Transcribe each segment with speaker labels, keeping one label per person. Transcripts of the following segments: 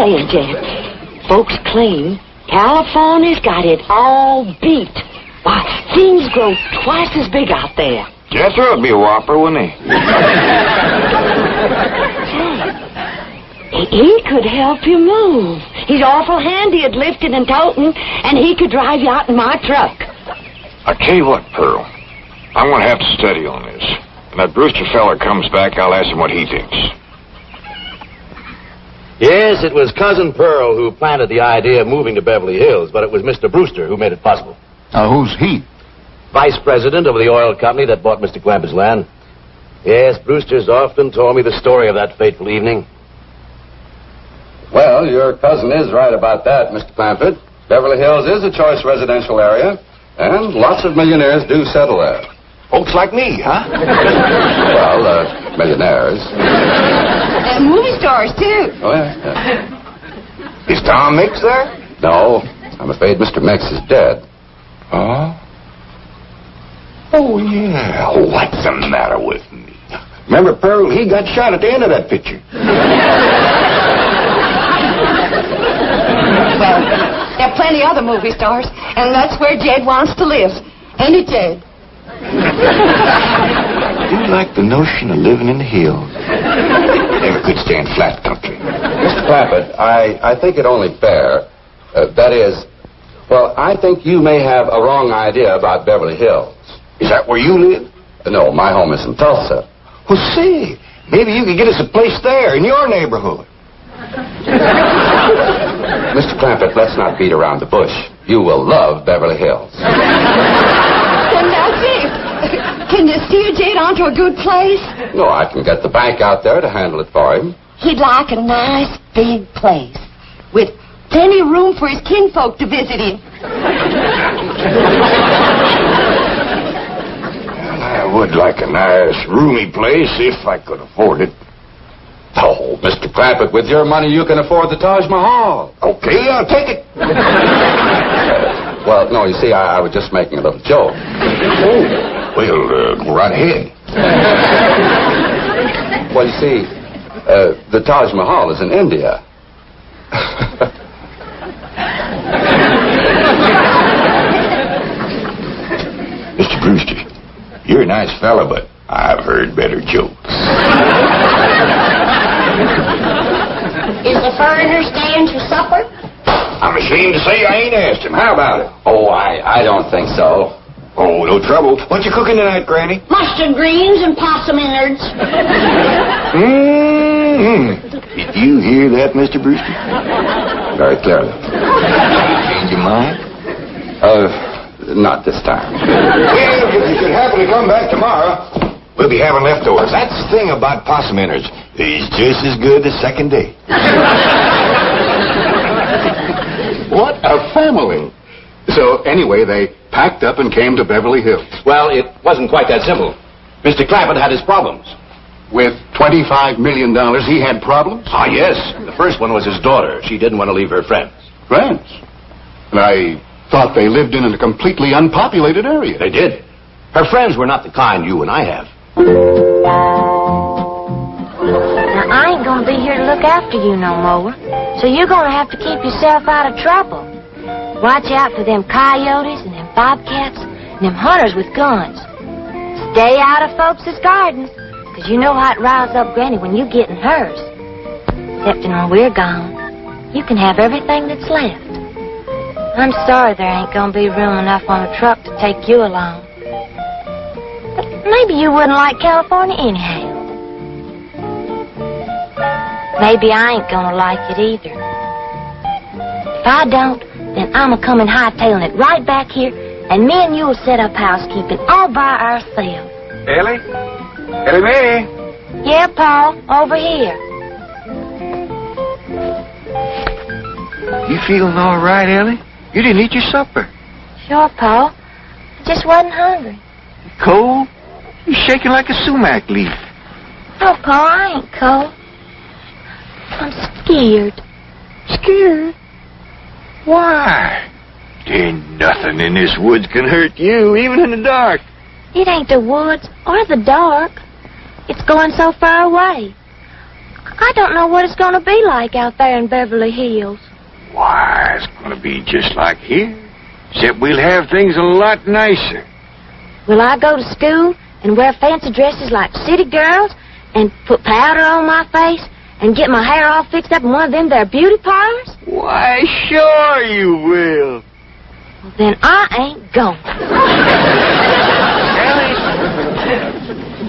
Speaker 1: saying, Jed. Folks claim California's got it all beat. Why, things grow twice as big out there.
Speaker 2: Jethro would be a whopper, wouldn't he?
Speaker 1: He could help you move. He's awful handy at lifting and toting, and he could drive you out in my truck.
Speaker 2: I tell you what, Pearl. I'm going to have to study on this. When that Brewster feller comes back, I'll ask him what he thinks.
Speaker 3: Yes, it was Cousin Pearl who planted the idea of moving to Beverly Hills, but it was Mr. Brewster who made it possible.
Speaker 4: Who's he?
Speaker 3: Vice president of the oil company that bought Mr. Clampett's land. Yes, Brewster's often told me the story of that fateful evening.
Speaker 5: Well, your cousin is right about that, Mr. Clampett. Beverly Hills is a choice residential area, and lots of millionaires do settle there.
Speaker 2: Folks like me, huh?
Speaker 5: Well, millionaires.
Speaker 6: And movie stars, too.
Speaker 5: Oh, yeah.
Speaker 2: Is Tom Mix there?
Speaker 5: No, I'm afraid Mr. Mix is dead.
Speaker 2: Oh? Oh, yeah. What's the matter with me? Remember, Pearl, he got shot at the end of that picture.
Speaker 6: Well, there are plenty other movie stars, and that's where Jed wants to live. Ain't it, Jed?
Speaker 2: I do like the notion of living in the hills. Never could stand flat country.
Speaker 5: Mr. Clampett, I think it only fair. That is, well, I think you may have a wrong idea about Beverly Hills.
Speaker 2: Is that where you live?
Speaker 5: No, my home is in Tulsa.
Speaker 2: Well, see, maybe you could get us a place there in your neighborhood.
Speaker 5: Mr. Clampett, let's not beat around the bush. You will love Beverly Hills.
Speaker 6: Then that's it. Can you steer Jed onto a good place?
Speaker 5: No, I can get the bank out there to handle it for him.
Speaker 6: He'd like a nice big place with plenty of room for his kinfolk to visit him.
Speaker 2: I would like a nice, roomy place if I could afford it.
Speaker 5: Oh, Mr. Clampett, with your money you can afford the Taj Mahal.
Speaker 2: Okay, I'll take it.
Speaker 5: Well, no, you see, I was just making a little joke.
Speaker 2: Oh, well, go right ahead.
Speaker 5: Well, you see, the Taj Mahal is in India.
Speaker 2: Mr. Brewster, you're a nice fella, but I've heard better jokes.
Speaker 6: Is the foreigner staying for supper?
Speaker 2: I'm ashamed to say I ain't asked him. How about it?
Speaker 5: Oh, I don't think so.
Speaker 2: Oh, no trouble. What you cooking tonight, Granny?
Speaker 6: Mustard greens and possum innards.
Speaker 2: Did you hear that, Mr. Brewster?
Speaker 5: Very clearly.
Speaker 2: Change your mind?
Speaker 5: Not this time.
Speaker 2: Well, if you should happen to come back tomorrow, we'll be having leftovers. That's the thing about possum innards. He's just as good the second day.
Speaker 4: What a family. So, anyway, they packed up and came to Beverly Hills.
Speaker 3: Well, it wasn't quite that simple. Mr. Clampett had his problems.
Speaker 4: With $25 million, he had problems?
Speaker 3: Ah, yes. The first one was his daughter. She didn't want to leave her friends.
Speaker 4: Friends? And I thought they lived in a completely unpopulated area.
Speaker 3: They did. Her friends were not the kind you and I have.
Speaker 7: Now, I ain't gonna be here to look after you no more. So you're gonna have to keep yourself out of trouble. Watch out for them coyotes and them bobcats and them hunters with guns. Stay out of folks' gardens, 'cause you know how it riles up Granny when you get in hers. Except when we're gone, you can have everything that's left. I'm sorry there ain't gonna be room enough on the truck to take you along. But maybe you wouldn't like California anyhow. Maybe I ain't gonna like it either. If I don't, then I'm a-comin' hightailing it right back here, and me and you'll set up housekeeping all by ourselves.
Speaker 2: Ellie? Ellie Mae?
Speaker 7: Yeah, Paul, over here.
Speaker 2: You feeling all right, Ellie? You didn't eat your supper.
Speaker 7: Sure, Paul. I just wasn't hungry.
Speaker 2: Cold? You're shaking like a sumac leaf.
Speaker 7: Oh, Paul, I ain't cold. I'm scared.
Speaker 2: Scared? Why? There ain't nothing in this woods can hurt you, even in the dark.
Speaker 7: It ain't the woods or the dark. It's going so far away. I don't know what it's going to be like out there in Beverly Hills.
Speaker 8: Why, it's going to be just like here. Except we'll have things a lot nicer.
Speaker 7: Will I go to school and wear fancy dresses like city girls and put powder on my face and get my hair all fixed up in one of them there beauty parlors?
Speaker 8: Why, sure you will.
Speaker 7: Well, then I ain't going.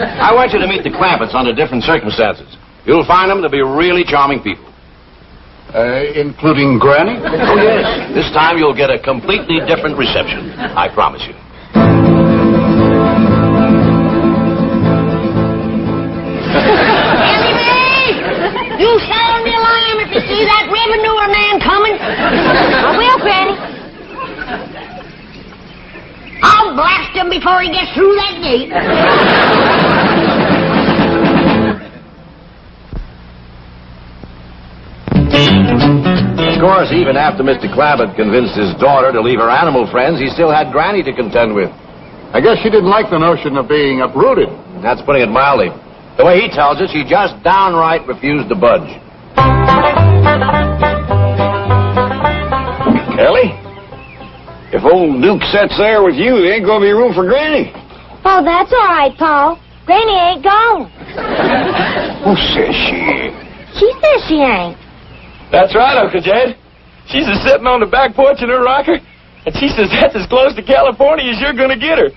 Speaker 3: I want you to meet the Clampetts under different circumstances. You'll find them to be really charming people.
Speaker 4: Including Granny?
Speaker 3: Oh, yes. This time you'll get a completely different reception. I promise you.
Speaker 6: You sound the alarm if you see that revenue man coming.
Speaker 7: I will, Granny.
Speaker 6: I'll blast him before he gets through that gate.
Speaker 3: Of course, even after Mr. Clampett convinced his daughter to leave her animal friends, he still had Granny to contend with.
Speaker 4: I guess she didn't like the notion of being uprooted.
Speaker 3: That's putting it mildly. The way he tells it, she just downright refused to budge.
Speaker 8: Kelly, if old Duke sits there with you, there ain't going to be room for Granny.
Speaker 7: Oh, that's all right, Paul. Granny ain't gone.
Speaker 8: Who says she ain't?
Speaker 7: She says she ain't.
Speaker 9: That's right, Uncle Jed. She's just sitting on the back porch in her rocker, and she says that's as close to California as you're going to get her.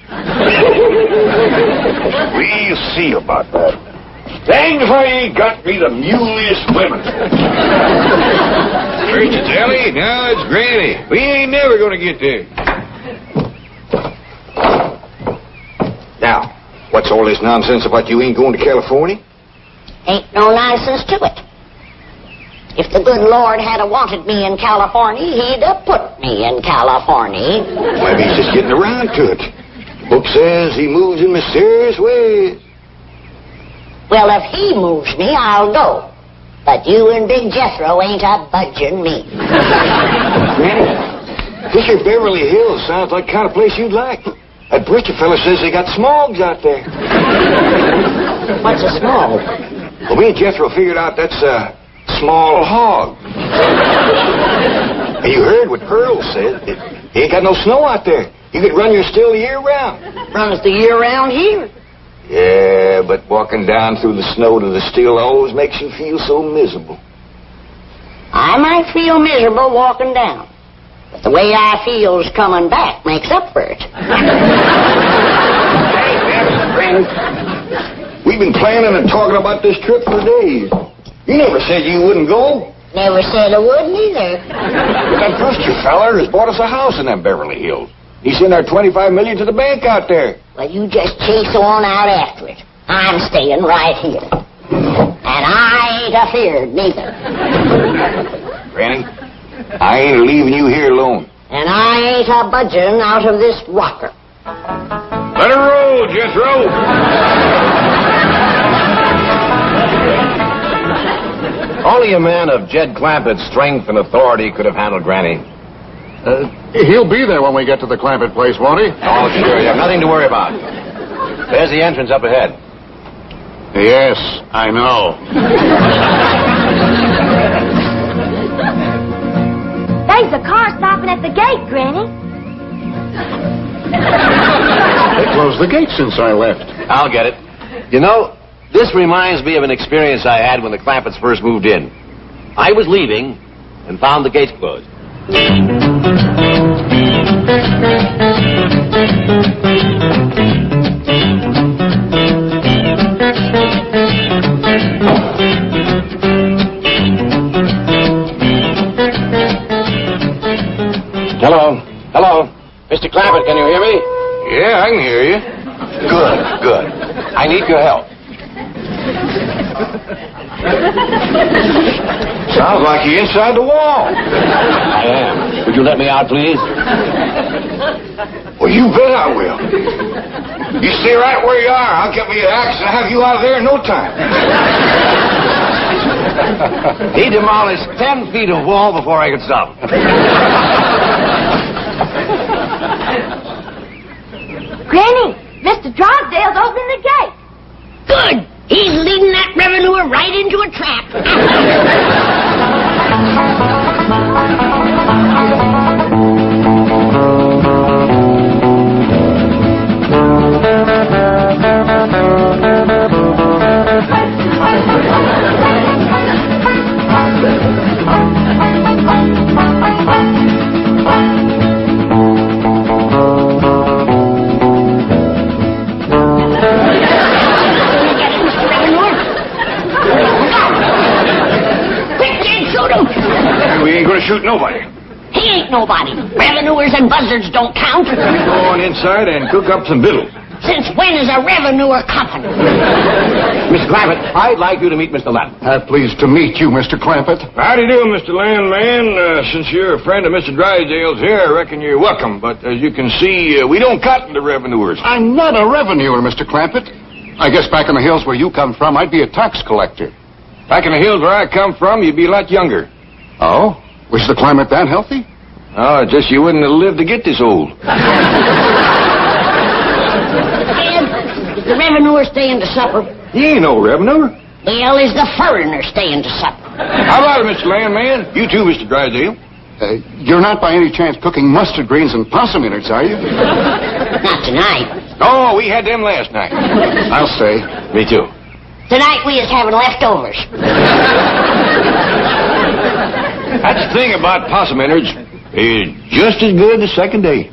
Speaker 8: We'll see about that. Dang if I ain't got me the muleyest women. First it's Ellie, now it's Granny. We ain't never going to get there. Now, what's all this nonsense about you ain't going to California?
Speaker 6: Ain't no nonsense to it. If the good Lord had wanted me in California, he'd have put me in California.
Speaker 8: Maybe he's just getting around to it. The book says he moves in mysterious ways.
Speaker 6: Well, if he moves me, I'll go. But you and Big Jethro ain't a budging me.
Speaker 8: Granny, this here Beverly Hills sounds like the kind of place you'd like. That Britcher fella says they got smogs out there.
Speaker 6: What's a smog?
Speaker 8: Well, me and Jethro figured out that's a small hog. And you heard what Pearl said. He ain't got no snow out there. You could run your still the year round.
Speaker 6: Runs the year round here.
Speaker 8: Yeah, but walking down through the snow to the still always makes you feel so miserable.
Speaker 6: I might feel miserable walking down, but the way I feels coming back makes up for it.
Speaker 8: We've been planning and talking about this trip for days. You never said you wouldn't go.
Speaker 6: Never said I wouldn't either.
Speaker 8: But that Brewster feller has bought us a house in them Beverly Hills. He sent our $25 million to the bank out there.
Speaker 6: Well, you just chase on out after it. I'm staying right here. And I ain't afeard neither.
Speaker 8: Granny, I ain't leaving you here alone.
Speaker 6: And I ain't a budging out of this rocker.
Speaker 8: Let her roll, Jethro.
Speaker 3: Only a man of Jed Clampett's strength and authority could have handled Granny.
Speaker 4: He'll be there when we get to the Clampett place, won't he?
Speaker 3: Oh, sure. You have nothing to worry about. There's the entrance up ahead.
Speaker 4: Yes, I know.
Speaker 7: There's a car stopping at the gate, Granny.
Speaker 4: They closed the gate since I left.
Speaker 3: I'll get it. You know, this reminds me of an experience I had when the Clampetts first moved in. I was leaving and found the gates closed. Hello. Hello. Mr. Clampett, can you hear me?
Speaker 8: Yeah, I can hear you.
Speaker 3: Good, good. I need your help.
Speaker 8: Sounds like you're inside the wall.
Speaker 3: I am. Would you let me out, please?
Speaker 8: Well, you bet I will. You stay right where you are. I'll get me an axe and have you out of there in no time.
Speaker 3: He demolished 10 feet of wall before I could stop him.
Speaker 7: Granny, Mr. Drysdale's opening the gate.
Speaker 6: Good. He's leading that revenuer right into a trap. trap.
Speaker 8: Shoot nobody.
Speaker 6: He ain't nobody. Revenuers and buzzards don't count.
Speaker 8: Go on inside and cook up some victuals.
Speaker 6: Since when is a revenuer cuffing?
Speaker 3: Mr. Clampett, I'd like you to meet Mr. Landman.
Speaker 4: Pleased to meet you, Mr. Clampett.
Speaker 8: How do you do, Mr. Landman? Since you're a friend of Mr. Drysdale's here, I reckon you're welcome. But as you can see, we don't cotton to revenuers.
Speaker 4: I'm not a revenuer, Mr. Clampett. I guess back in the hills where you come from, I'd be a tax collector.
Speaker 8: Back in the hills where I come from, you'd be a lot younger.
Speaker 4: Oh? Was the climate that healthy?
Speaker 8: Oh, it's just you wouldn't have lived to get this old.
Speaker 6: Ed, is the revenuer staying to supper?
Speaker 8: He ain't no revenuer.
Speaker 6: Well, is the foreigner staying to supper?
Speaker 8: How about it, Mr. Landman? You too, Mr. Drysdale.
Speaker 4: You're not by any chance cooking mustard greens and possum innards, are you?
Speaker 6: Not tonight.
Speaker 8: Oh, we had them last night.
Speaker 4: I'll stay.
Speaker 3: Me too.
Speaker 6: Tonight we is having leftovers.
Speaker 8: That's the thing about possum innards. It's just as good the second day.